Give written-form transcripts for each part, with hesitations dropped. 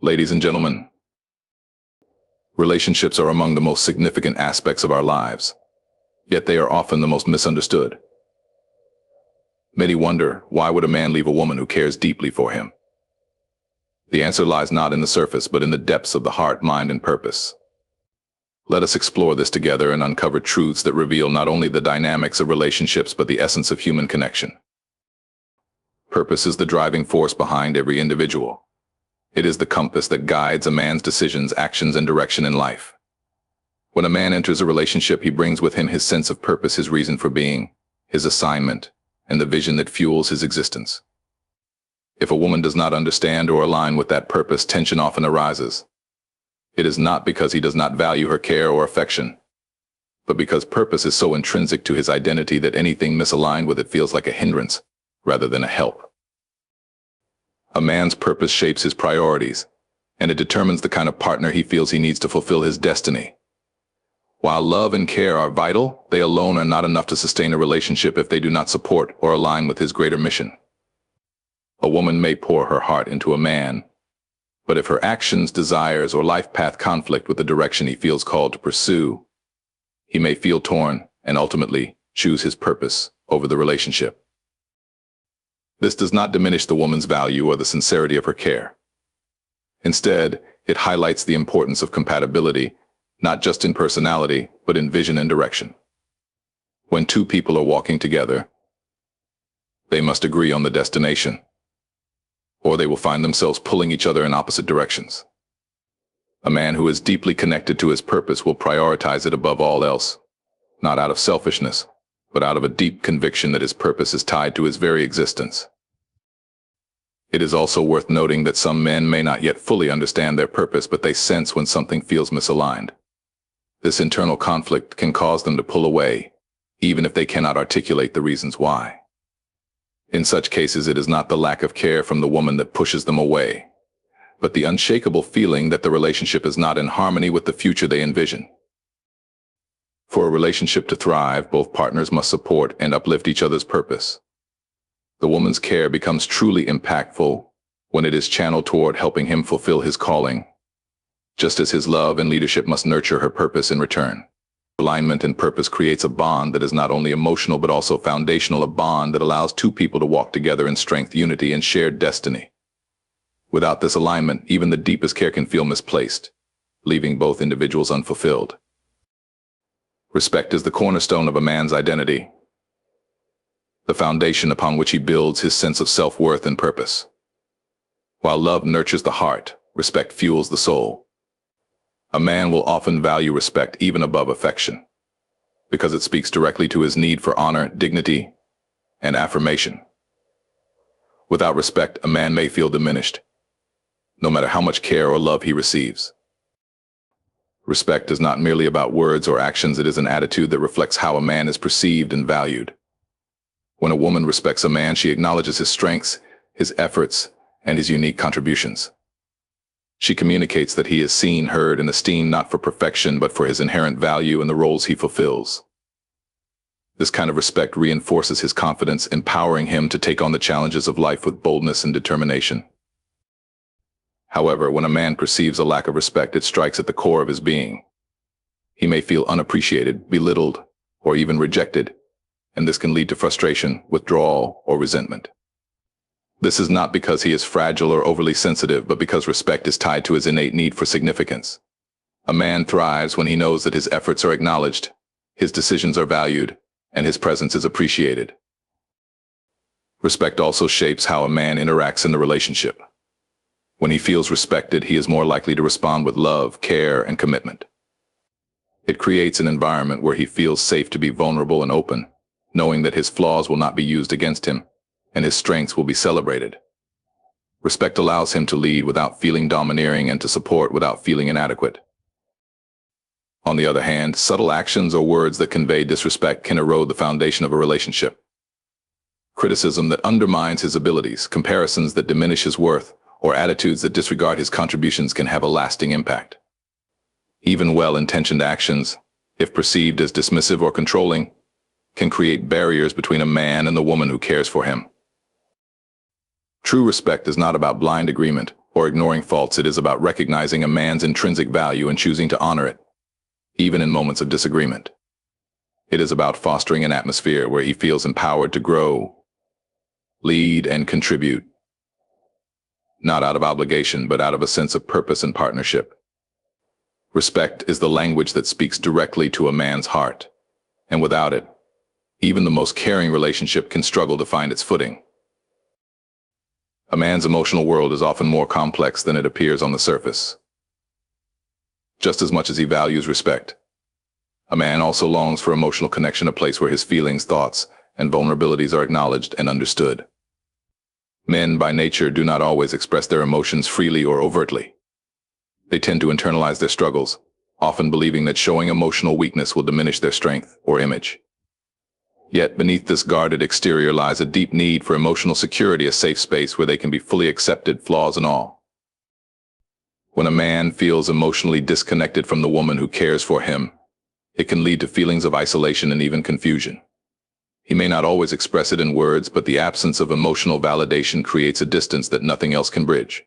Ladies and gentlemen, relationships are among the most significant aspects of our lives, yet they are often the most misunderstood. Many wonder, why would a man leave a woman who cares deeply for him? The answer lies not in the surface, but in the depths of the heart, mind, and purpose. Let us explore this together and uncover truths that reveal not only the dynamics of relationships, but the essence of human connection. Purpose is the driving force behind every individual. It is the compass that guides a man's decisions, actions, and direction in life. When a man enters a relationship, he brings with him his sense of purpose, his reason for being, his assignment, and the vision that fuels his existence. If a woman does not understand or align with that purpose, tension often arises. It is not because he does not value her care or affection, but because purpose is so intrinsic to his identity that anything misaligned with it feels like a hindrance rather than a help. A man's purpose shapes his priorities, and it determines the kind of partner he feels he needs to fulfill his destiny. While love and care are vital, they alone are not enough to sustain a relationship if they do not support or align with his greater mission. A woman may pour her heart into a man, but if her actions, desires, or life path conflict with the direction he feels called to pursue, he may feel torn and ultimately choose his purpose over the relationship. This does not diminish the woman's value or the sincerity of her care. Instead, it highlights the importance of compatibility, not just in personality, but in vision and direction. When two people are walking together, they must agree on the destination, or they will find themselves pulling each other in opposite directions. A man who is deeply connected to his purpose will prioritize it above all else, not out of selfishness, but out of a deep conviction that his purpose is tied to his very existence. It is also worth noting that some men may not yet fully understand their purpose, but they sense when something feels misaligned. This internal conflict can cause them to pull away, even if they cannot articulate the reasons why. In such cases, it is not the lack of care from the woman that pushes them away, but the unshakable feeling that the relationship is not in harmony with the future they envision. For a relationship to thrive, both partners must support and uplift each other's purpose. The woman's care becomes truly impactful when it is channeled toward helping him fulfill his calling, just as his love and leadership must nurture her purpose in return. Alignment and purpose creates a bond that is not only emotional but also foundational, a bond that allows two people to walk together in strength, unity, and shared destiny. Without this alignment, even the deepest care can feel misplaced, leaving both individuals unfulfilled. Respect is the cornerstone of a man's identity, the foundation upon which he builds his sense of self-worth and purpose. While love nurtures the heart, respect fuels the soul. A man will often value respect even above affection, because it speaks directly to his need for honor, dignity, and affirmation. Without respect, a man may feel diminished, no matter how much care or love he receives. Respect is not merely about words or actions, it is an attitude that reflects how a man is perceived and valued. When a woman respects a man, she acknowledges his strengths, his efforts, and his unique contributions. She communicates that he is seen, heard, and esteemed not for perfection, but for his inherent value and the roles he fulfills. This kind of respect reinforces his confidence, empowering him to take on the challenges of life with boldness and determination. However, when a man perceives a lack of respect, it strikes at the core of his being. He may feel unappreciated, belittled, or even rejected, and this can lead to frustration, withdrawal, or resentment. This is not because he is fragile or overly sensitive, but because respect is tied to his innate need for significance. A man thrives when he knows that his efforts are acknowledged, his decisions are valued, and his presence is appreciated. Respect also shapes how a man interacts in the relationship. When he feels respected, he is more likely to respond with love, care, and commitment. It creates an environment where he feels safe to be vulnerable and open, knowing that his flaws will not be used against him, and his strengths will be celebrated. Respect allows him to lead without feeling domineering and to support without feeling inadequate. On the other hand, subtle actions or words that convey disrespect can erode the foundation of a relationship. Criticism that undermines his abilities, comparisons that diminish his worth, or attitudes that disregard his contributions can have a lasting impact. Even well-intentioned actions, if perceived as dismissive or controlling, can create barriers between a man and the woman who cares for him. True respect is not about blind agreement or ignoring faults. It is about recognizing a man's intrinsic value and choosing to honor it, even in moments of disagreement. It is about fostering an atmosphere where he feels empowered to grow, lead, and contribute, not out of obligation, but out of a sense of purpose and partnership. Respect is the language that speaks directly to a man's heart, and without it, even the most caring relationship can struggle to find its footing. A man's emotional world is often more complex than it appears on the surface. Just as much as he values respect, a man also longs for emotional connection, a place where his feelings, thoughts, and vulnerabilities are acknowledged and understood. Men, by nature, do not always express their emotions freely or overtly. They tend to internalize their struggles, often believing that showing emotional weakness will diminish their strength or image. Yet beneath this guarded exterior lies a deep need for emotional security, a safe space where they can be fully accepted, flaws and all. When a man feels emotionally disconnected from the woman who cares for him, it can lead to feelings of isolation and even confusion. He may not always express it in words, but the absence of emotional validation creates a distance that nothing else can bridge.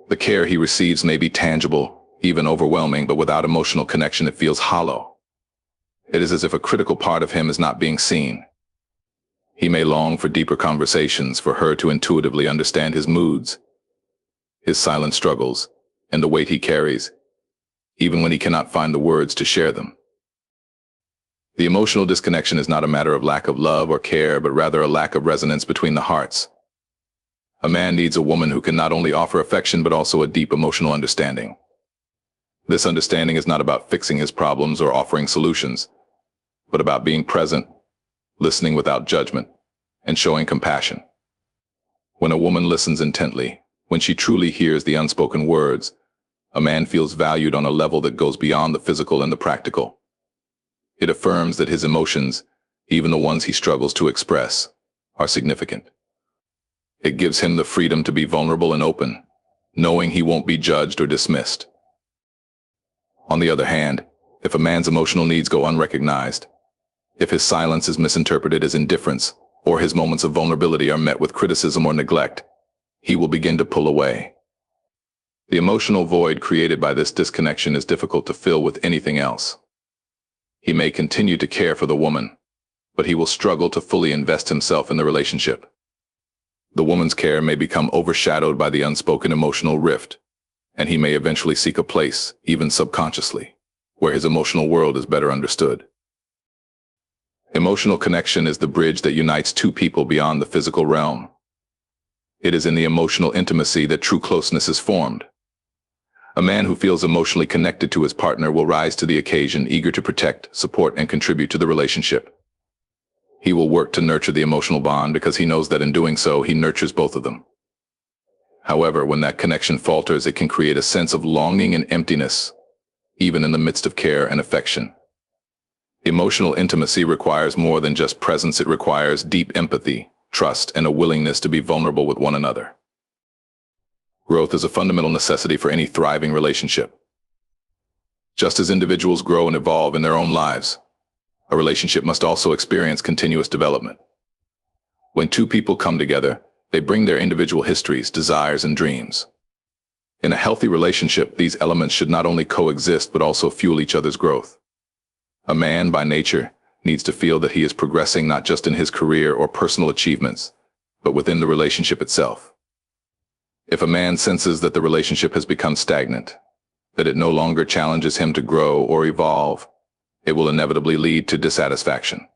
The care he receives may be tangible, even overwhelming, but without emotional connection it feels hollow. It is as if a critical part of him is not being seen. He may long for deeper conversations, for her to intuitively understand his moods, his silent struggles, and the weight he carries, even when he cannot find the words to share them. The emotional disconnection is not a matter of lack of love or care, but rather a lack of resonance between the hearts. A man needs a woman who can not only offer affection, but also a deep emotional understanding. This understanding is not about fixing his problems or offering solutions, but about being present, listening without judgment, and showing compassion. When a woman listens intently, when she truly hears the unspoken words, a man feels valued on a level that goes beyond the physical and the practical. It affirms that his emotions, even the ones he struggles to express, are significant. It gives him the freedom to be vulnerable and open, knowing he won't be judged or dismissed. On the other hand, if a man's emotional needs go unrecognized, if his silence is misinterpreted as indifference, or his moments of vulnerability are met with criticism or neglect, he will begin to pull away. The emotional void created by this disconnection is difficult to fill with anything else. He may continue to care for the woman, but he will struggle to fully invest himself in the relationship. The woman's care may become overshadowed by the unspoken emotional rift, and he may eventually seek a place, even subconsciously, where his emotional world is better understood. Emotional connection is the bridge that unites two people beyond the physical realm. It is in the emotional intimacy that true closeness is formed. A man who feels emotionally connected to his partner will rise to the occasion, eager to protect, support, and contribute to the relationship. He will work to nurture the emotional bond because he knows that in doing so, he nurtures both of them. However, when that connection falters, it can create a sense of longing and emptiness, even in the midst of care and affection. Emotional intimacy requires more than just presence. It requires deep empathy, trust, and a willingness to be vulnerable with one another. Growth is a fundamental necessity for any thriving relationship. Just as individuals grow and evolve in their own lives, a relationship must also experience continuous development. When two people come together, they bring their individual histories, desires, and dreams. In a healthy relationship, these elements should not only coexist but also fuel each other's growth. A man, by nature, needs to feel that he is progressing not just in his career or personal achievements, but within the relationship itself. If a man senses that the relationship has become stagnant, that it no longer challenges him to grow or evolve, it will inevitably lead to dissatisfaction.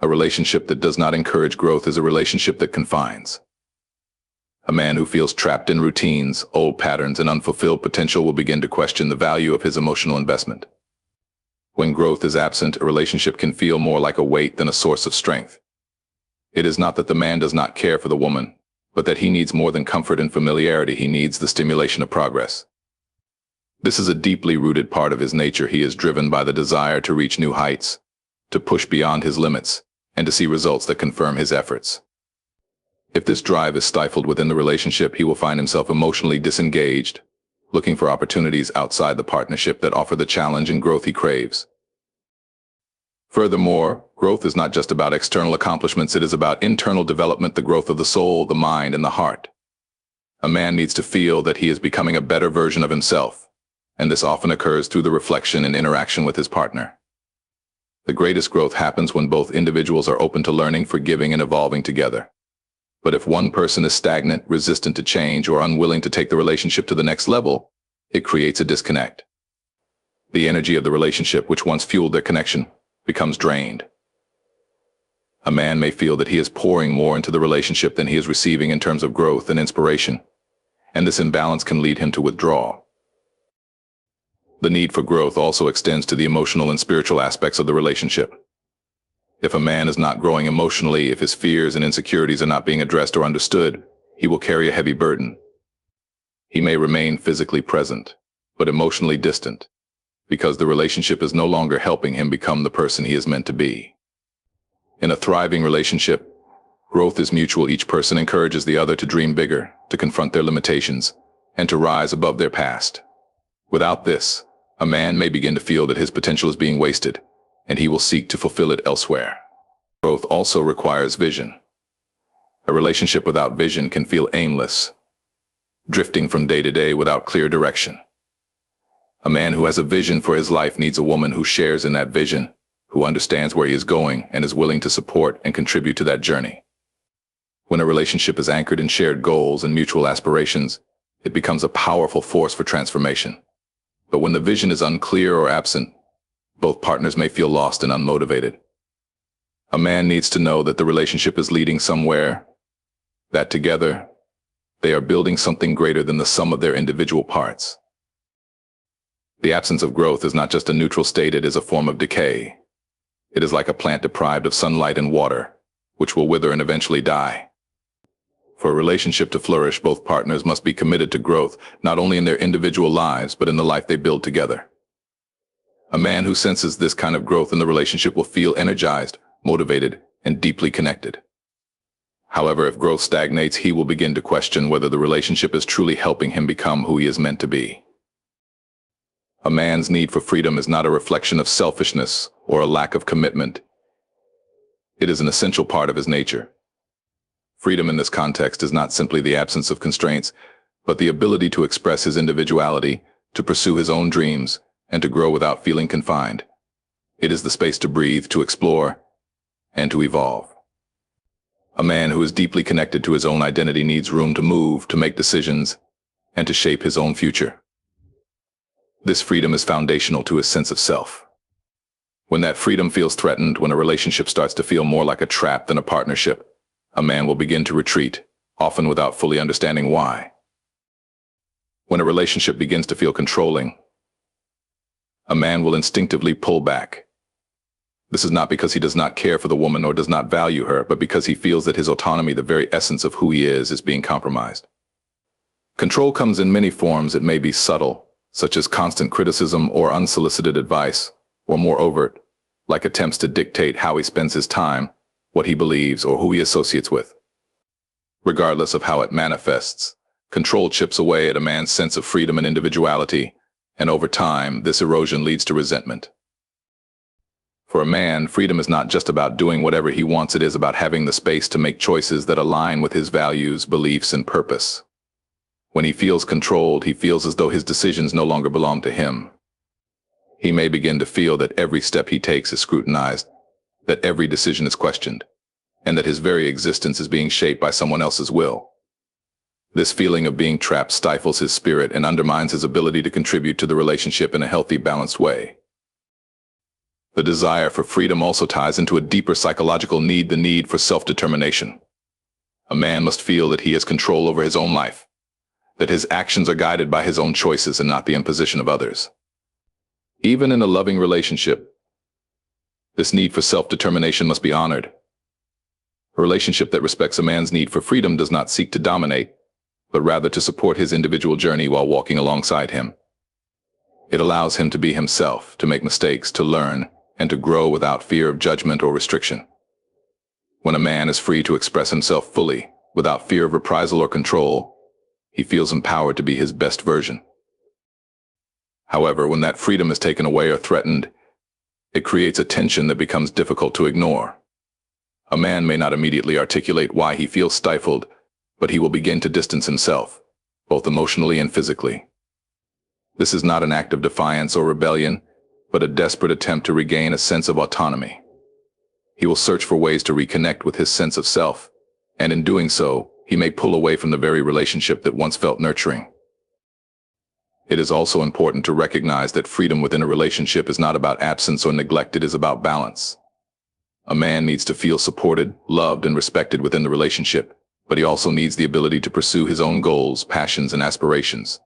A relationship that does not encourage growth is a relationship that confines. A man who feels trapped in routines, old patterns, and unfulfilled potential will begin to question the value of his emotional investment. When growth is absent, a relationship can feel more like a weight than a source of strength. It is not that the man does not care for the woman, but that he needs more than comfort and familiarity. He needs the stimulation of progress. This is a deeply rooted part of his nature. He is driven by the desire to reach new heights, to push beyond his limits, and to see results that confirm his efforts. If this drive is stifled within the relationship, he will find himself emotionally disengaged, looking for opportunities outside the partnership that offer the challenge and growth he craves. Furthermore, growth is not just about external accomplishments. It is about internal development, the growth of the soul, the mind, and the heart. A man needs to feel that he is becoming a better version of himself, and this often occurs through the reflection and interaction with his partner. The greatest growth happens when both individuals are open to learning, forgiving, and evolving together. But if one person is stagnant, resistant to change, or unwilling to take the relationship to the next level, it creates a disconnect. The energy of the relationship, which once fueled their connection, becomes drained. A man may feel that he is pouring more into the relationship than he is receiving in terms of growth and inspiration, and this imbalance can lead him to withdraw. The need for growth also extends to the emotional and spiritual aspects of the relationship. If a man is not growing emotionally, if his fears and insecurities are not being addressed or understood, he will carry a heavy burden. He may remain physically present, but emotionally distant, because the relationship is no longer helping him become the person he is meant to be. In a thriving relationship, growth is mutual. Each person encourages the other to dream bigger, to confront their limitations, and to rise above their past. Without this, a man may begin to feel that his potential is being wasted, and he will seek to fulfill it elsewhere. Growth also requires vision. A relationship without vision can feel aimless, drifting from day to day without clear direction. A man who has a vision for his life needs a woman who shares in that vision, who understands where he is going and is willing to support and contribute to that journey. When a relationship is anchored in shared goals and mutual aspirations, it becomes a powerful force for transformation. But when the vision is unclear or absent, both partners may feel lost and unmotivated. A man needs to know that the relationship is leading somewhere, that together, they are building something greater than the sum of their individual parts. The absence of growth is not just a neutral state, it is a form of decay. It is like a plant deprived of sunlight and water, which will wither and eventually die. For a relationship to flourish, both partners must be committed to growth, not only in their individual lives, but in the life they build together. A man who senses this kind of growth in the relationship will feel energized, motivated, and deeply connected. However, if growth stagnates, he will begin to question whether the relationship is truly helping him become who he is meant to be. A man's need for freedom is not a reflection of selfishness or a lack of commitment. It is an essential part of his nature. Freedom in this context is not simply the absence of constraints, but the ability to express his individuality, to pursue his own dreams, and to grow without feeling confined. It is the space to breathe, to explore, and to evolve. A man who is deeply connected to his own identity needs room to move, to make decisions, and to shape his own future. This freedom is foundational to his sense of self. When that freedom feels threatened, when a relationship starts to feel more like a trap than a partnership, a man will begin to retreat, often without fully understanding why. When a relationship begins to feel controlling, a man will instinctively pull back. This is not because he does not care for the woman or does not value her, but because he feels that his autonomy, the very essence of who he is being compromised. Control comes in many forms. It may be subtle, such as constant criticism or unsolicited advice, or more overt, like attempts to dictate how he spends his time, what he believes, or who he associates with. Regardless of how it manifests, control chips away at a man's sense of freedom and individuality, and over time, this erosion leads to resentment. For a man, freedom is not just about doing whatever he wants, it is about having the space to make choices that align with his values, beliefs, and purpose. When he feels controlled, he feels as though his decisions no longer belong to him. He may begin to feel that every step he takes is scrutinized, that every decision is questioned, and that his very existence is being shaped by someone else's will. This feeling of being trapped stifles his spirit and undermines his ability to contribute to the relationship in a healthy, balanced way. The desire for freedom also ties into a deeper psychological need, the need for self-determination. A man must feel that he has control over his own life, that his actions are guided by his own choices and not the imposition of others. Even in a loving relationship, this need for self-determination must be honored. A relationship that respects a man's need for freedom does not seek to dominate, but rather to support his individual journey while walking alongside him. It allows him to be himself, to make mistakes, to learn, and to grow without fear of judgment or restriction. When a man is free to express himself fully, without fear of reprisal or control, he feels empowered to be his best version. However, when that freedom is taken away or threatened, it creates a tension that becomes difficult to ignore. A man may not immediately articulate why he feels stifled, but he will begin to distance himself, both emotionally and physically. This is not an act of defiance or rebellion, but a desperate attempt to regain a sense of autonomy. He will search for ways to reconnect with his sense of self, and in doing so, he may pull away from the very relationship that once felt nurturing. It is also important to recognize that freedom within a relationship is not about absence or neglect, it is about balance. A man needs to feel supported, loved, and respected within the relationship, but he also needs the ability to pursue his own goals, passions, and aspirations.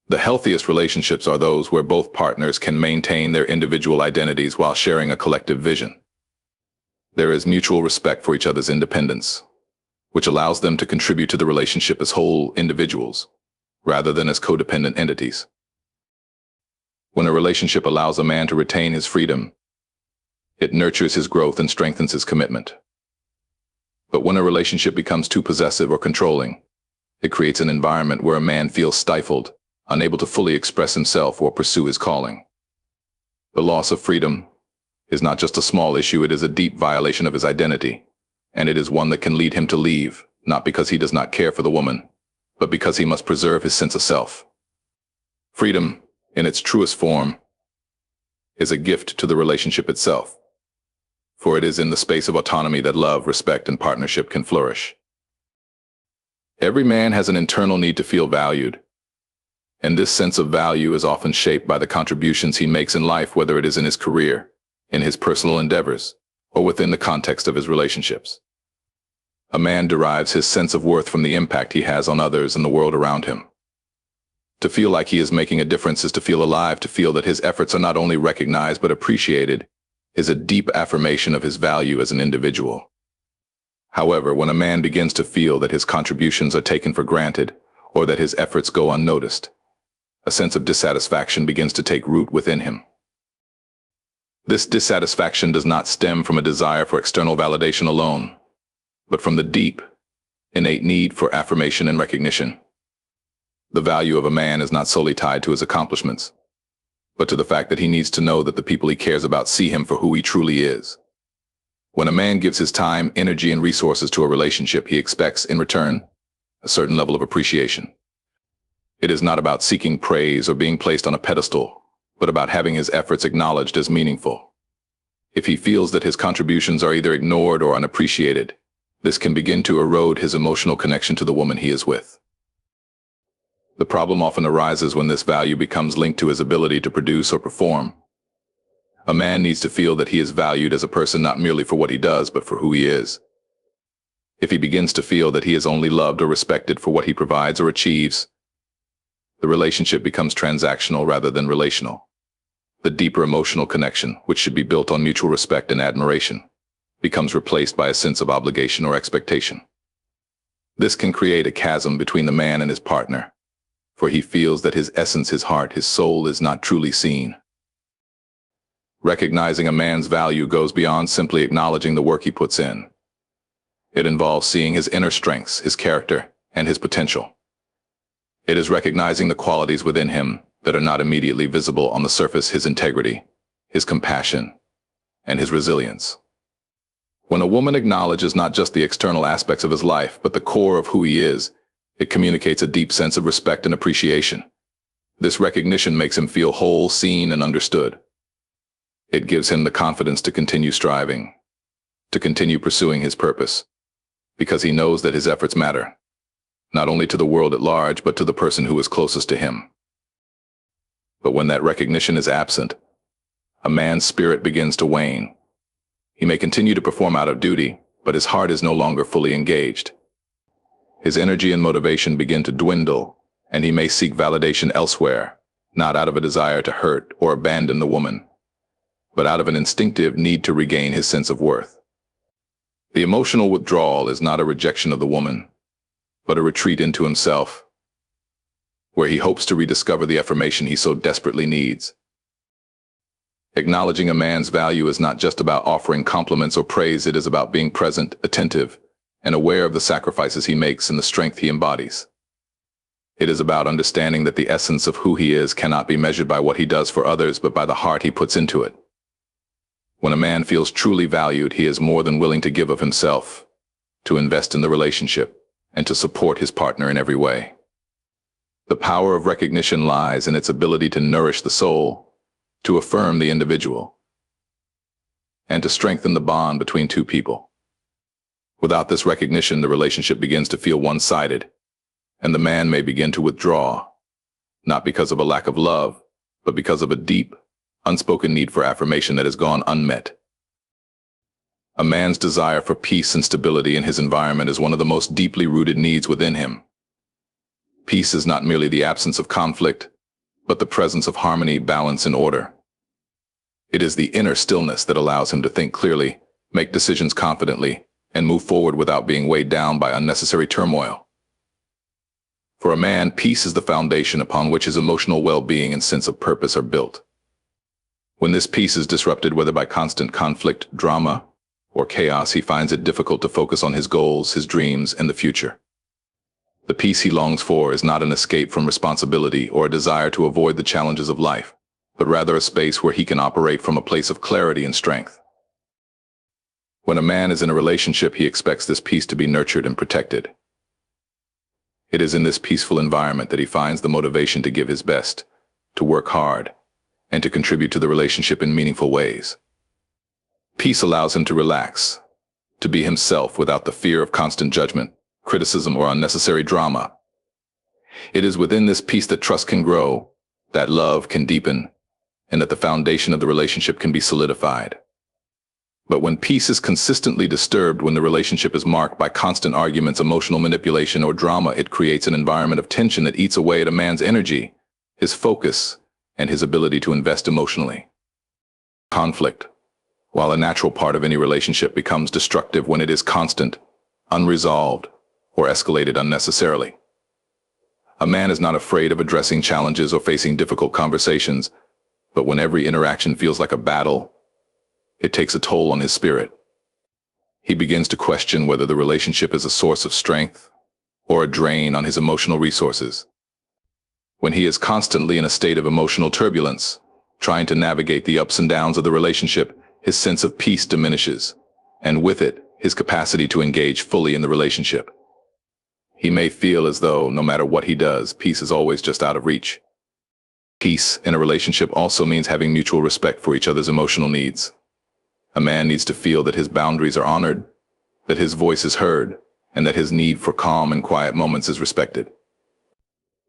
The healthiest relationships are those where both partners can maintain their individual identities while sharing a collective vision. There is mutual respect for each other's independence, which allows them to contribute to the relationship as whole individuals, rather than as codependent entities. When a relationship allows a man to retain his freedom, it nurtures his growth and strengthens his commitment. But when a relationship becomes too possessive or controlling, it creates an environment where a man feels stifled, unable to fully express himself or pursue his calling. The loss of freedom is not just a small issue, it is a deep violation of his identity, and it is one that can lead him to leave, not because he does not care for the woman, but because he must preserve his sense of self. Freedom, in its truest form, is a gift to the relationship itself, for it is in the space of autonomy that love, respect, and partnership can flourish. Every man has an internal need to feel valued, and this sense of value is often shaped by the contributions he makes in life, whether it is in his career, in his personal endeavors, or within the context of his relationships. A man derives his sense of worth from the impact he has on others and the world around him. To feel like he is making a difference is to feel alive, to feel that his efforts are not only recognized but appreciated is a deep affirmation of his value as an individual. However, when a man begins to feel that his contributions are taken for granted or that his efforts go unnoticed, a sense of dissatisfaction begins to take root within him. This dissatisfaction does not stem from a desire for external validation alone, but from the deep, innate need for affirmation and recognition. The value of a man is not solely tied to his accomplishments, but to the fact that he needs to know that the people he cares about see him for who he truly is. When a man gives his time, energy, and resources to a relationship, he expects, in return, a certain level of appreciation. It is not about seeking praise or being placed on a pedestal, but about having his efforts acknowledged as meaningful. If he feels that his contributions are either ignored or unappreciated, this can begin to erode his emotional connection to the woman he is with. The problem often arises when this value becomes linked to his ability to produce or perform. A man needs to feel that he is valued as a person not merely for what he does, but for who he is. If he begins to feel that he is only loved or respected for what he provides or achieves, the relationship becomes transactional rather than relational. The deeper emotional connection, which should be built on mutual respect and admiration, becomes replaced by a sense of obligation or expectation. This can create a chasm between the man and his partner, for he feels that his essence, his heart, his soul is not truly seen. Recognizing a man's value goes beyond simply acknowledging the work he puts in. It involves seeing his inner strengths, his character, and his potential. It is recognizing the qualities within him that are not immediately visible on the surface: his integrity, his compassion, and his resilience. When a woman acknowledges not just the external aspects of his life, but the core of who he is, it communicates a deep sense of respect and appreciation. This recognition makes him feel whole, seen, and understood. It gives him the confidence to continue striving, to continue pursuing his purpose, because he knows that his efforts matter, not only to the world at large, but to the person who is closest to him. But when that recognition is absent, a man's spirit begins to wane. He may continue to perform out of duty, but his heart is no longer fully engaged. His energy and motivation begin to dwindle, and he may seek validation elsewhere, not out of a desire to hurt or abandon the woman, but out of an instinctive need to regain his sense of worth. The emotional withdrawal is not a rejection of the woman, but a retreat into himself, where he hopes to rediscover the affirmation he so desperately needs. Acknowledging a man's value is not just about offering compliments or praise, it is about being present, attentive, and aware of the sacrifices he makes and the strength he embodies. It is about understanding that the essence of who he is cannot be measured by what he does for others, but by the heart he puts into it. When a man feels truly valued, he is more than willing to give of himself, to invest in the relationship, and to support his partner in every way. The power of recognition lies in its ability to nourish the soul, to affirm the individual, and to strengthen the bond between two people. Without this recognition, the relationship begins to feel one-sided, and the man may begin to withdraw, not because of a lack of love, but because of a deep, unspoken need for affirmation that has gone unmet. A man's desire for peace and stability in his environment is one of the most deeply rooted needs within him. Peace is not merely the absence of conflict, but the presence of harmony, balance, and order. It is the inner stillness that allows him to think clearly, make decisions confidently, and move forward without being weighed down by unnecessary turmoil. For a man, peace is the foundation upon which his emotional well-being and sense of purpose are built. When this peace is disrupted, whether by constant conflict, drama, or chaos, he finds it difficult to focus on his goals, his dreams, and the future. The peace he longs for is not an escape from responsibility or a desire to avoid the challenges of life, but rather a space where he can operate from a place of clarity and strength. When a man is in a relationship, he expects this peace to be nurtured and protected. It is in this peaceful environment that he finds the motivation to give his best, to work hard, and to contribute to the relationship in meaningful ways. Peace allows him to relax, to be himself without the fear of constant judgment, criticism, or unnecessary drama. It is within this peace that trust can grow, that love can deepen, and that the foundation of the relationship can be solidified. But when peace is consistently disturbed, when the relationship is marked by constant arguments, emotional manipulation, or drama, it creates an environment of tension that eats away at a man's energy, his focus, and his ability to invest emotionally. Conflict, while a natural part of any relationship, becomes destructive when it is constant, unresolved, or escalated unnecessarily. A man is not afraid of addressing challenges or facing difficult conversations, but when every interaction feels like a battle, it takes a toll on his spirit. He begins to question whether the relationship is a source of strength or a drain on his emotional resources. When he is constantly in a state of emotional turbulence, trying to navigate the ups and downs of the relationship, his sense of peace diminishes, and with it, his capacity to engage fully in the relationship. He may feel as though, no matter what he does, peace is always just out of reach. Peace in a relationship also means having mutual respect for each other's emotional needs. A man needs to feel that his boundaries are honored, that his voice is heard, and that his need for calm and quiet moments is respected.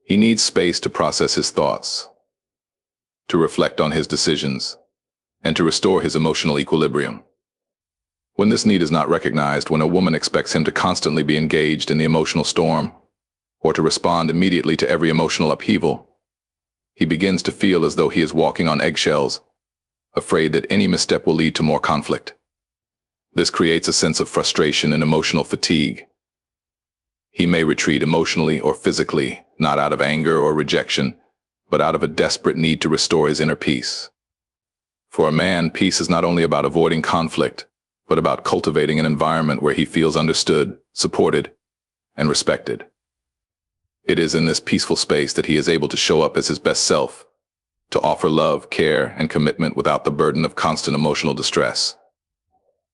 He needs space to process his thoughts, to reflect on his decisions, and to restore his emotional equilibrium. When this need is not recognized, when a woman expects him to constantly be engaged in the emotional storm, or to respond immediately to every emotional upheaval, he begins to feel as though he is walking on eggshells, afraid that any misstep will lead to more conflict. This creates a sense of frustration and emotional fatigue. He may retreat emotionally or physically, not out of anger or rejection, but out of a desperate need to restore his inner peace. For a man, peace is not only about avoiding conflict, but about cultivating an environment where he feels understood, supported, and respected. It is in this peaceful space that he is able to show up as his best self, to offer love, care, and commitment without the burden of constant emotional distress.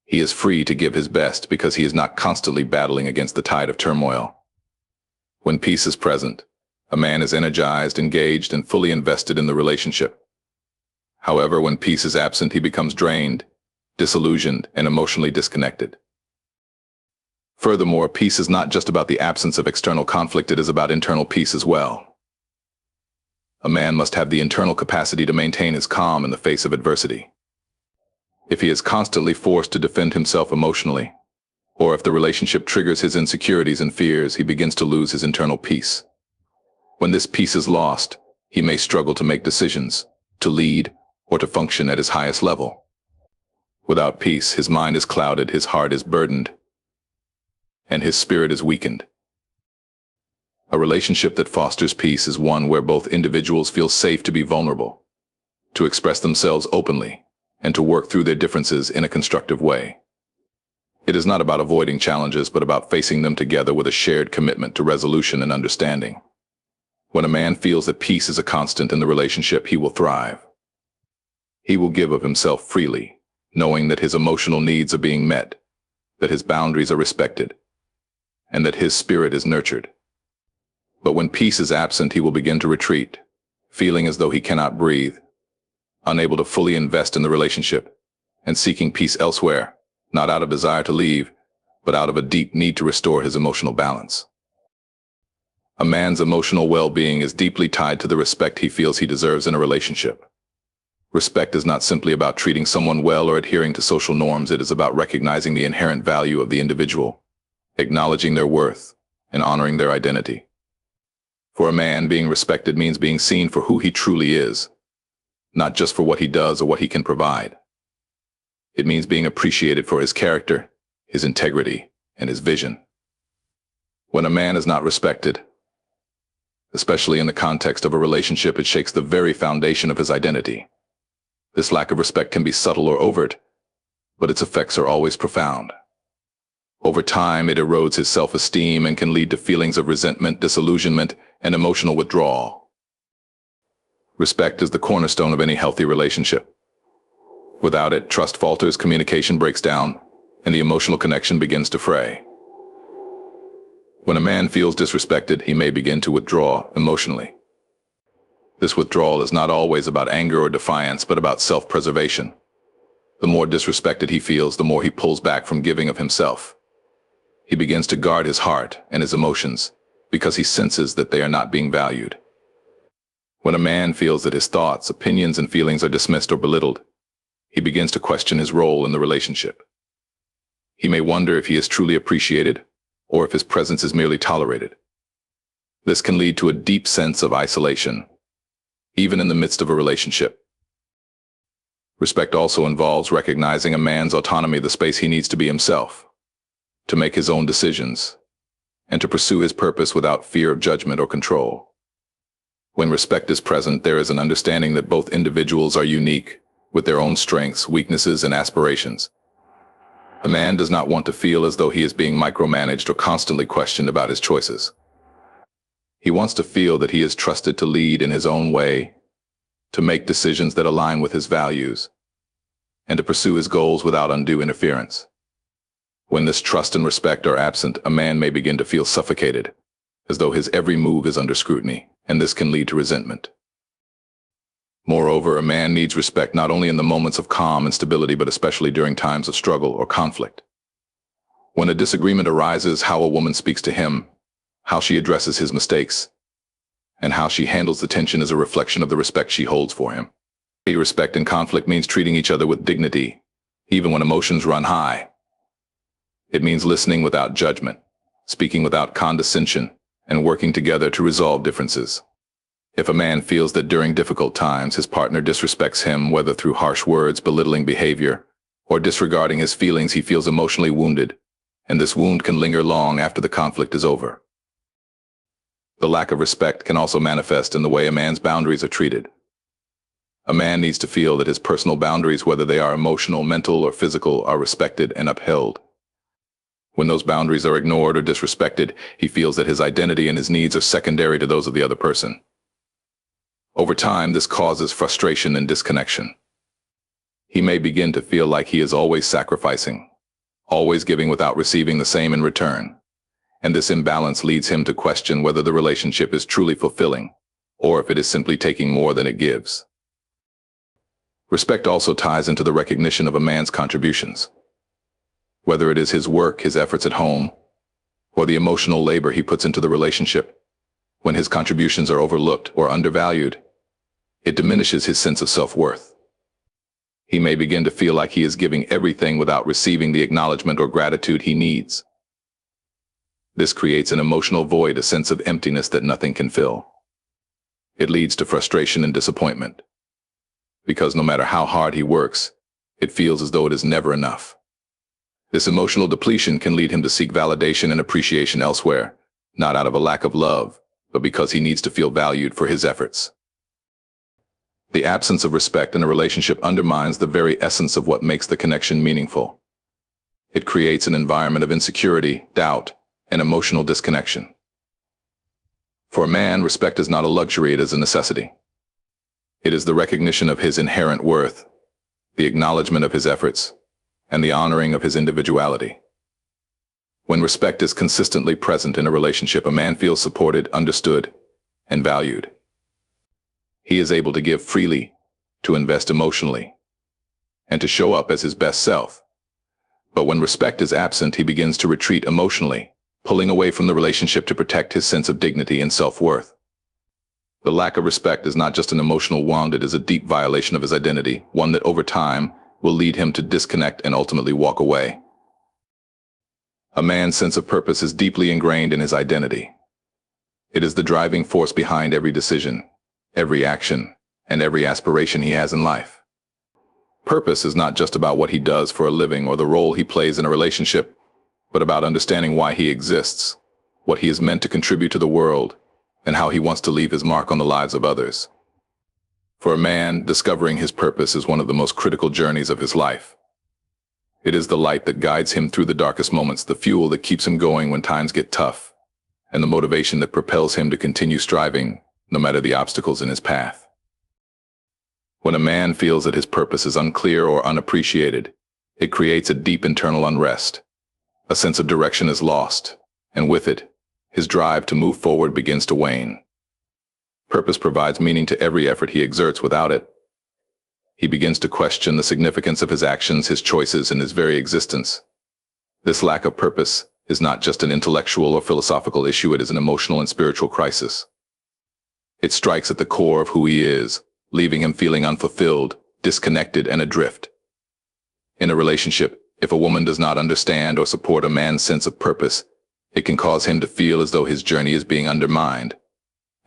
He is free to give his best because he is not constantly battling against the tide of turmoil. When peace is present, a man is energized, engaged, and fully invested in the relationship. However, when peace is absent, he becomes drained, disillusioned, and emotionally disconnected. Furthermore, peace is not just about the absence of external conflict, it is about internal peace as well. A man must have the internal capacity to maintain his calm in the face of adversity. If he is constantly forced to defend himself emotionally, or if the relationship triggers his insecurities and fears, he begins to lose his internal peace. When this peace is lost, he may struggle to make decisions, to lead, or to function at his highest level. Without peace, his mind is clouded, his heart is burdened, and his spirit is weakened. A relationship that fosters peace is one where both individuals feel safe to be vulnerable, to express themselves openly, and to work through their differences in a constructive way. It is not about avoiding challenges, but about facing them together with a shared commitment to resolution and understanding. When a man feels that peace is a constant in the relationship, he will thrive. He will give of himself freely, knowing that his emotional needs are being met, that his boundaries are respected, and that his spirit is nurtured. But when peace is absent, he will begin to retreat, feeling as though he cannot breathe, unable to fully invest in the relationship, and seeking peace elsewhere, not out of desire to leave, but out of a deep need to restore his emotional balance. A man's emotional well-being is deeply tied to the respect he feels he deserves in a relationship. Respect is not simply about treating someone well or adhering to social norms. It is about recognizing the inherent value of the individual, acknowledging their worth, and honoring their identity. For a man, being respected means being seen for who he truly is, not just for what he does or what he can provide. It means being appreciated for his character, his integrity, and his vision. When a man is not respected, especially in the context of a relationship, it shakes the very foundation of his identity. This lack of respect can be subtle or overt, but its effects are always profound. Over time, it erodes his self-esteem and can lead to feelings of resentment, disillusionment, and emotional withdrawal. Respect is the cornerstone of any healthy relationship. Without it, trust falters, communication breaks down, and the emotional connection begins to fray. When a man feels disrespected, he may begin to withdraw emotionally. This withdrawal is not always about anger or defiance, but about self-preservation. The more disrespected he feels, the more he pulls back from giving of himself. He begins to guard his heart and his emotions because he senses that they are not being valued. When a man feels that his thoughts, opinions, and feelings are dismissed or belittled, he begins to question his role in the relationship. He may wonder if he is truly appreciated or if his presence is merely tolerated. This can lead to a deep sense of isolation, even in the midst of a relationship. Respect also involves recognizing a man's autonomy, the space he needs to be himself, to make his own decisions, and to pursue his purpose without fear of judgment or control. When respect is present, there is an understanding that both individuals are unique, with their own strengths, weaknesses, and aspirations. A man does not want to feel as though he is being micromanaged or constantly questioned about his choices. He wants to feel that he is trusted to lead in his own way, to make decisions that align with his values, and to pursue his goals without undue interference. When this trust and respect are absent, a man may begin to feel suffocated, as though his every move is under scrutiny, and this can lead to resentment. Moreover, a man needs respect not only in the moments of calm and stability, but especially during times of struggle or conflict. When a disagreement arises, how a woman speaks to him, how she addresses his mistakes, and how she handles the tension is a reflection of the respect she holds for him. Respect in conflict means treating each other with dignity, even when emotions run high. It means listening without judgment, speaking without condescension, and working together to resolve differences. If a man feels that during difficult times his partner disrespects him, whether through harsh words, belittling behavior, or disregarding his feelings, he feels emotionally wounded, and this wound can linger long after the conflict is over. The lack of respect can also manifest in the way a man's boundaries are treated. A man needs to feel that his personal boundaries, whether they are emotional, mental, or physical, are respected and upheld. When those boundaries are ignored or disrespected, he feels that his identity and his needs are secondary to those of the other person. Over time, this causes frustration and disconnection. He may begin to feel like he is always sacrificing, always giving without receiving the same in return. And this imbalance leads him to question whether the relationship is truly fulfilling, or if it is simply taking more than it gives. Respect also ties into the recognition of a man's contributions. Whether it is his work, his efforts at home, or the emotional labor he puts into the relationship, when his contributions are overlooked or undervalued, it diminishes his sense of self-worth. He may begin to feel like he is giving everything without receiving the acknowledgement or gratitude he needs. This creates an emotional void, a sense of emptiness that nothing can fill. It leads to frustration and disappointment, because no matter how hard he works, it feels as though it is never enough. This emotional depletion can lead him to seek validation and appreciation elsewhere, not out of a lack of love, but because he needs to feel valued for his efforts. The absence of respect in a relationship undermines the very essence of what makes the connection meaningful. It creates an environment of insecurity, doubt, and emotional disconnection. For a man, respect is not a luxury, it is a necessity. It is the recognition of his inherent worth, the acknowledgement of his efforts, and the honoring of his individuality. When respect is consistently present in a relationship, a man feels supported, understood, and valued. He is able to give freely, to invest emotionally, and to show up as his best self. But when respect is absent, he begins to retreat emotionally, pulling away from the relationship to protect his sense of dignity and self-worth. The lack of respect is not just an emotional wound, it is a deep violation of his identity, one that over time will lead him to disconnect and ultimately walk away. A man's sense of purpose is deeply ingrained in his identity. It is the driving force behind every decision, every action, and every aspiration he has in life. Purpose is not just about what he does for a living or the role he plays in a relationship, but about understanding why he exists, what he is meant to contribute to the world, and how he wants to leave his mark on the lives of others. For a man, discovering his purpose is one of the most critical journeys of his life. It is the light that guides him through the darkest moments, the fuel that keeps him going when times get tough, and the motivation that propels him to continue striving, no matter the obstacles in his path. When a man feels that his purpose is unclear or unappreciated, it creates a deep internal unrest. A sense of direction is lost, and with it, his drive to move forward begins to wane. Purpose provides meaning to every effort he exerts. Without it, he begins to question the significance of his actions, his choices, and his very existence. This lack of purpose is not just an intellectual or philosophical issue, it is an emotional and spiritual crisis. It strikes at the core of who he is, leaving him feeling unfulfilled, disconnected, and adrift. In a relationship, if a woman does not understand or support a man's sense of purpose, it can cause him to feel as though his journey is being undermined,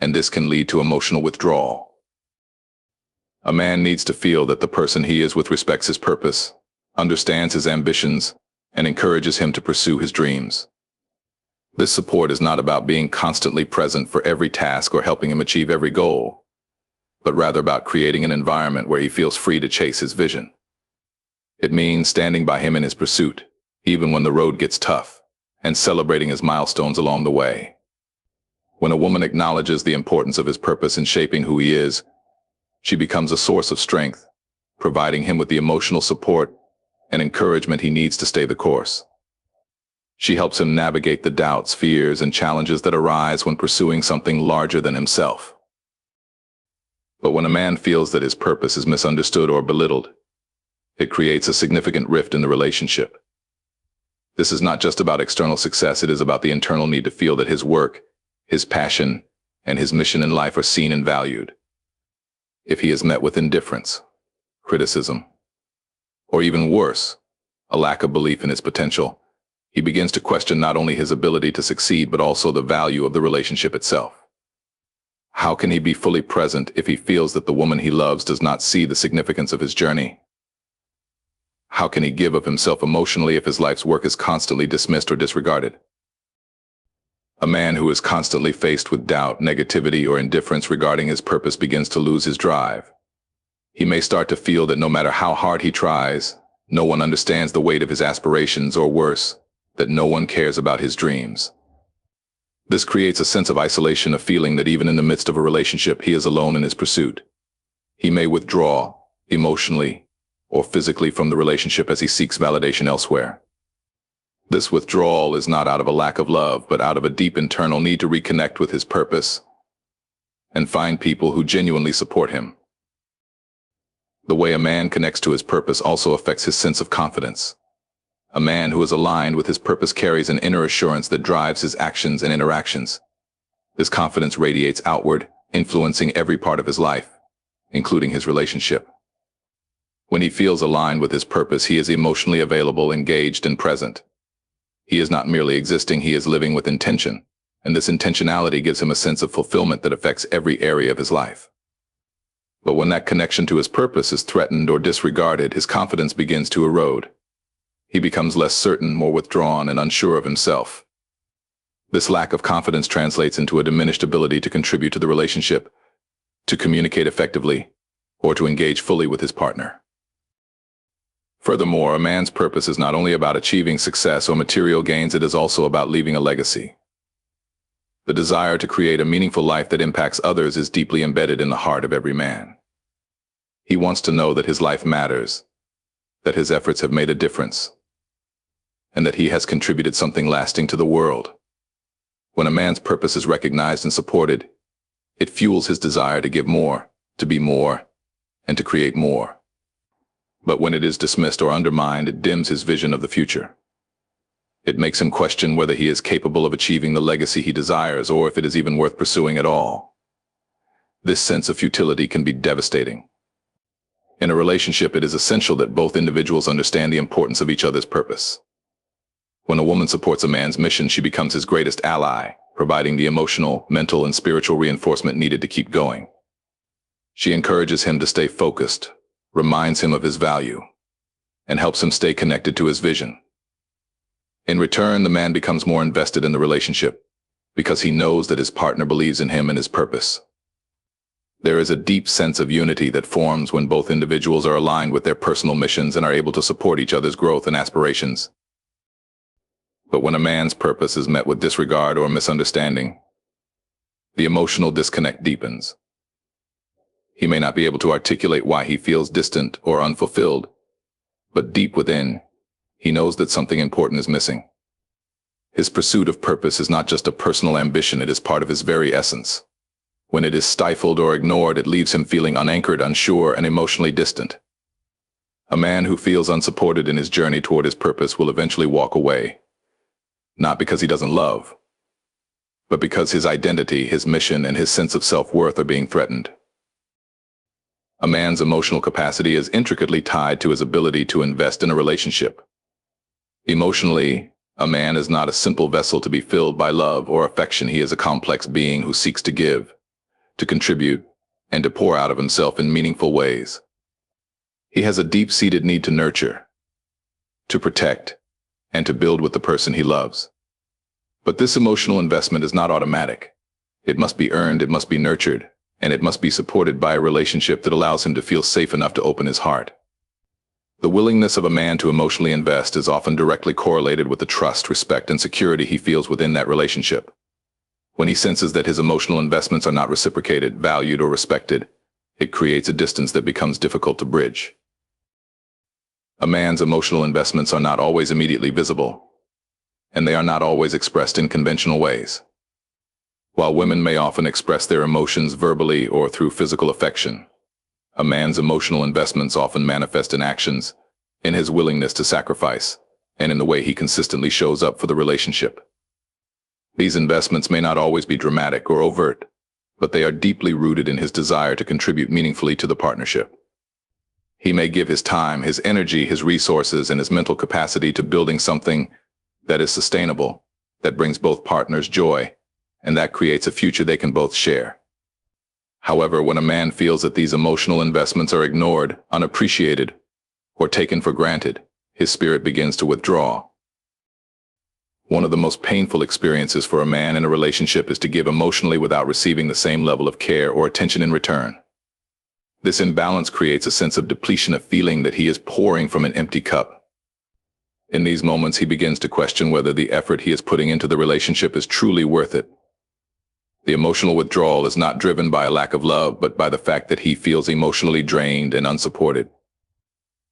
and this can lead to emotional withdrawal. A man needs to feel that the person he is with respects his purpose, understands his ambitions, and encourages him to pursue his dreams. This support is not about being constantly present for every task or helping him achieve every goal, but rather about creating an environment where he feels free to chase his vision. It means standing by him in his pursuit, even when the road gets tough, and celebrating his milestones along the way. When a woman acknowledges the importance of his purpose in shaping who he is, she becomes a source of strength, providing him with the emotional support and encouragement he needs to stay the course. She helps him navigate the doubts, fears, and challenges that arise when pursuing something larger than himself. But when a man feels that his purpose is misunderstood or belittled, it creates a significant rift in the relationship. This is not just about external success, it is about the internal need to feel that his work, his passion, and his mission in life are seen and valued. If he is met with indifference, criticism, or even worse, a lack of belief in his potential, he begins to question not only his ability to succeed but also the value of the relationship itself. How can he be fully present if he feels that the woman he loves does not see the significance of his journey? How can he give of himself emotionally if his life's work is constantly dismissed or disregarded? A man who is constantly faced with doubt, negativity, or indifference regarding his purpose begins to lose his drive. He may start to feel that no matter how hard he tries, no one understands the weight of his aspirations, or worse, that no one cares about his dreams. This creates a sense of isolation, a feeling that even in the midst of a relationship, he is alone in his pursuit. He may withdraw, emotionally or physically, from the relationship as he seeks validation elsewhere. This withdrawal is not out of a lack of love, but out of a deep internal need to reconnect with his purpose and find people who genuinely support him. The way a man connects to his purpose also affects his sense of confidence. A man who is aligned with his purpose carries an inner assurance that drives his actions and interactions. This confidence radiates outward, influencing every part of his life, including his relationship. When he feels aligned with his purpose, he is emotionally available, engaged, and present. He is not merely existing, he is living with intention, and this intentionality gives him a sense of fulfillment that affects every area of his life. But when that connection to his purpose is threatened or disregarded, his confidence begins to erode. He becomes less certain, more withdrawn, and unsure of himself. This lack of confidence translates into a diminished ability to contribute to the relationship, to communicate effectively, or to engage fully with his partner. Furthermore, a man's purpose is not only about achieving success or material gains, it is also about leaving a legacy. The desire to create a meaningful life that impacts others is deeply embedded in the heart of every man. He wants to know that his life matters, that his efforts have made a difference, and that he has contributed something lasting to the world. When a man's purpose is recognized and supported, it fuels his desire to give more, to be more, and to create more. But when it is dismissed or undermined, it dims his vision of the future. It makes him question whether he is capable of achieving the legacy he desires or if it is even worth pursuing at all. This sense of futility can be devastating. In a relationship, it is essential that both individuals understand the importance of each other's purpose. When a woman supports a man's mission, she becomes his greatest ally, providing the emotional, mental, and spiritual reinforcement needed to keep going. She encourages him to stay focused, reminds him of his value, and helps him stay connected to his vision. In return, the man becomes more invested in the relationship because he knows that his partner believes in him and his purpose. There is a deep sense of unity that forms when both individuals are aligned with their personal missions and are able to support each other's growth and aspirations. But when a man's purpose is met with disregard or misunderstanding, the emotional disconnect deepens. He may not be able to articulate why he feels distant or unfulfilled, but deep within, he knows that something important is missing. His pursuit of purpose is not just a personal ambition, it is part of his very essence. When it is stifled or ignored, it leaves him feeling unanchored, unsure, and emotionally distant. A man who feels unsupported in his journey toward his purpose will eventually walk away, not because he doesn't love, but because his identity, his mission, and his sense of self-worth are being threatened. A man's emotional capacity is intricately tied to his ability to invest in a relationship. Emotionally, a man is not a simple vessel to be filled by love or affection. He is a complex being who seeks to give, to contribute, and to pour out of himself in meaningful ways. He has a deep-seated need to nurture, to protect, and to build with the person he loves. But this emotional investment is not automatic. It must be earned, it must be nurtured, and it must be supported by a relationship that allows him to feel safe enough to open his heart. The willingness of a man to emotionally invest is often directly correlated with the trust, respect, and security he feels within that relationship. When he senses that his emotional investments are not reciprocated, valued, or respected, it creates a distance that becomes difficult to bridge. A man's emotional investments are not always immediately visible, and they are not always expressed in conventional ways. While women may often express their emotions verbally or through physical affection, a man's emotional investments often manifest in actions, in his willingness to sacrifice, and in the way he consistently shows up for the relationship. These investments may not always be dramatic or overt, but they are deeply rooted in his desire to contribute meaningfully to the partnership. He may give his time, his energy, his resources, and his mental capacity to building something that is sustainable, that brings both partners joy, and that creates a future they can both share. However, when a man feels that these emotional investments are ignored, unappreciated, or taken for granted, his spirit begins to withdraw. One of the most painful experiences for a man in a relationship is to give emotionally without receiving the same level of care or attention in return. This imbalance creates a sense of depletion, a feeling that he is pouring from an empty cup. In these moments, he begins to question whether the effort he is putting into the relationship is truly worth it. The emotional withdrawal is not driven by a lack of love, but by the fact that he feels emotionally drained and unsupported.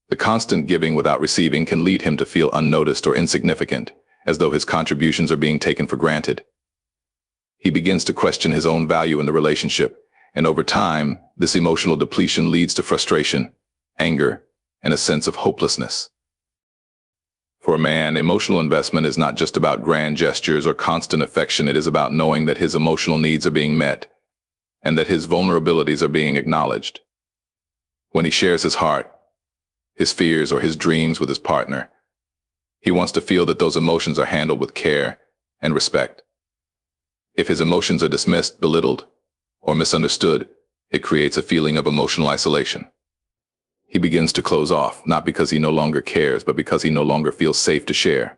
The constant giving without receiving can lead him to feel unnoticed or insignificant, as though his contributions are being taken for granted. He begins to question his own value in the relationship, and over time, this emotional depletion leads to frustration, anger, and a sense of hopelessness. For a man, emotional investment is not just about grand gestures or constant affection. It is about knowing that his emotional needs are being met, and that his vulnerabilities are being acknowledged. When he shares his heart, his fears, or his dreams with his partner, he wants to feel that those emotions are handled with care and respect. If his emotions are dismissed, belittled, or misunderstood, it creates a feeling of emotional isolation. He begins to close off, not because he no longer cares, but because he no longer feels safe to share.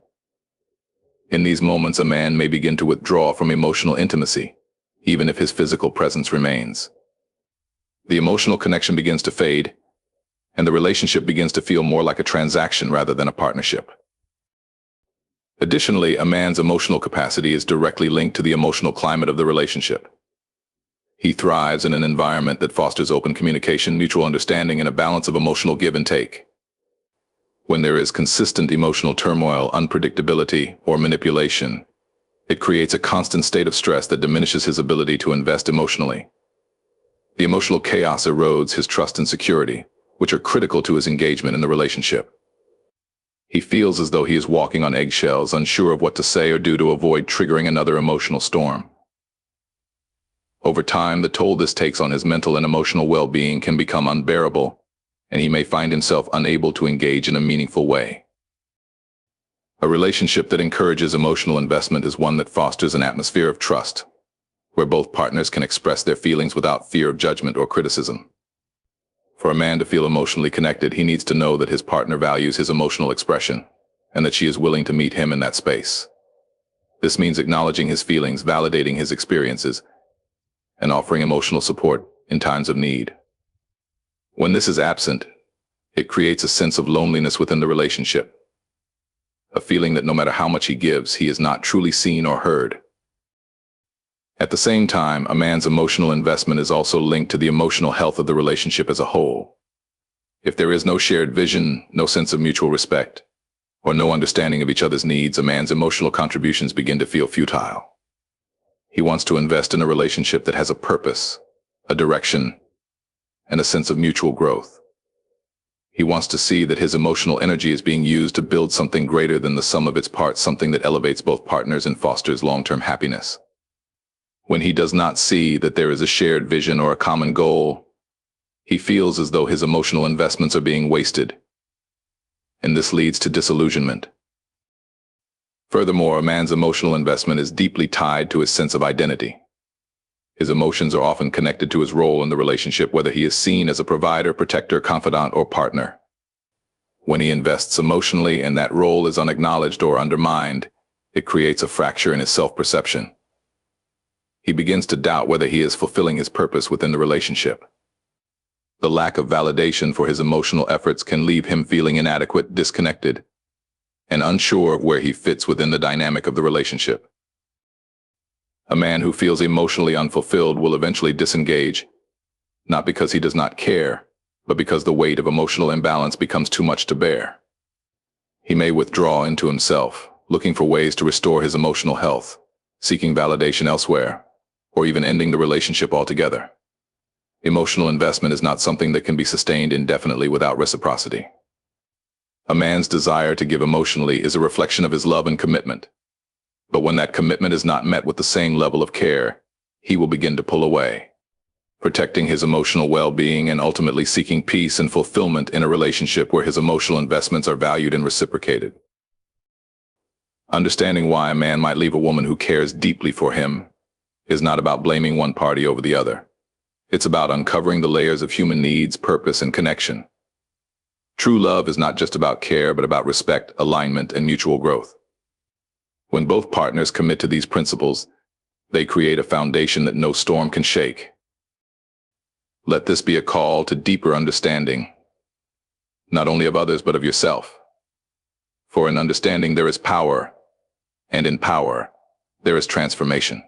In these moments, a man may begin to withdraw from emotional intimacy, even if his physical presence remains. The emotional connection begins to fade, and the relationship begins to feel more like a transaction rather than a partnership. Additionally, a man's emotional capacity is directly linked to the emotional climate of the relationship. He thrives in an environment that fosters open communication, mutual understanding, and a balance of emotional give and take. When there is consistent emotional turmoil, unpredictability, or manipulation, it creates a constant state of stress that diminishes his ability to invest emotionally. The emotional chaos erodes his trust and security, which are critical to his engagement in the relationship. He feels as though he is walking on eggshells, unsure of what to say or do to avoid triggering another emotional storm. Over time, the toll this takes on his mental and emotional well-being can become unbearable, and he may find himself unable to engage in a meaningful way. A relationship that encourages emotional investment is one that fosters an atmosphere of trust, where both partners can express their feelings without fear of judgment or criticism. For a man to feel emotionally connected, he needs to know that his partner values his emotional expression, and that she is willing to meet him in that space. This means acknowledging his feelings, validating his experiences, and offering emotional support in times of need. When this is absent, it creates a sense of loneliness within the relationship, a feeling that no matter how much he gives, he is not truly seen or heard. At the same time, a man's emotional investment is also linked to the emotional health of the relationship as a whole. If there is no shared vision, no sense of mutual respect, or no understanding of each other's needs, a man's emotional contributions begin to feel futile. He wants to invest in a relationship that has a purpose, a direction, and a sense of mutual growth. He wants to see that his emotional energy is being used to build something greater than the sum of its parts, something that elevates both partners and fosters long-term happiness. When he does not see that there is a shared vision or a common goal, he feels as though his emotional investments are being wasted, and this leads to disillusionment. Furthermore, a man's emotional investment is deeply tied to his sense of identity. His emotions are often connected to his role in the relationship, whether he is seen as a provider, protector, confidant, or partner. When he invests emotionally and that role is unacknowledged or undermined, it creates a fracture in his self-perception. He begins to doubt whether he is fulfilling his purpose within the relationship. The lack of validation for his emotional efforts can leave him feeling inadequate, disconnected, and unsure of where he fits within the dynamic of the relationship. A man who feels emotionally unfulfilled will eventually disengage, not because he does not care, but because the weight of emotional imbalance becomes too much to bear. He may withdraw into himself, looking for ways to restore his emotional health, seeking validation elsewhere, or even ending the relationship altogether. Emotional investment is not something that can be sustained indefinitely without reciprocity. A man's desire to give emotionally is a reflection of his love and commitment. But when that commitment is not met with the same level of care, he will begin to pull away, protecting his emotional well-being and ultimately seeking peace and fulfillment in a relationship where his emotional investments are valued and reciprocated. Understanding why a man might leave a woman who cares deeply for him is not about blaming one party over the other. It's about uncovering the layers of human needs, purpose, and connection. True love is not just about care, but about respect, alignment, and mutual growth. When both partners commit to these principles, they create a foundation that no storm can shake. Let this be a call to deeper understanding, not only of others, but of yourself. For in understanding there is power, and in power there is transformation.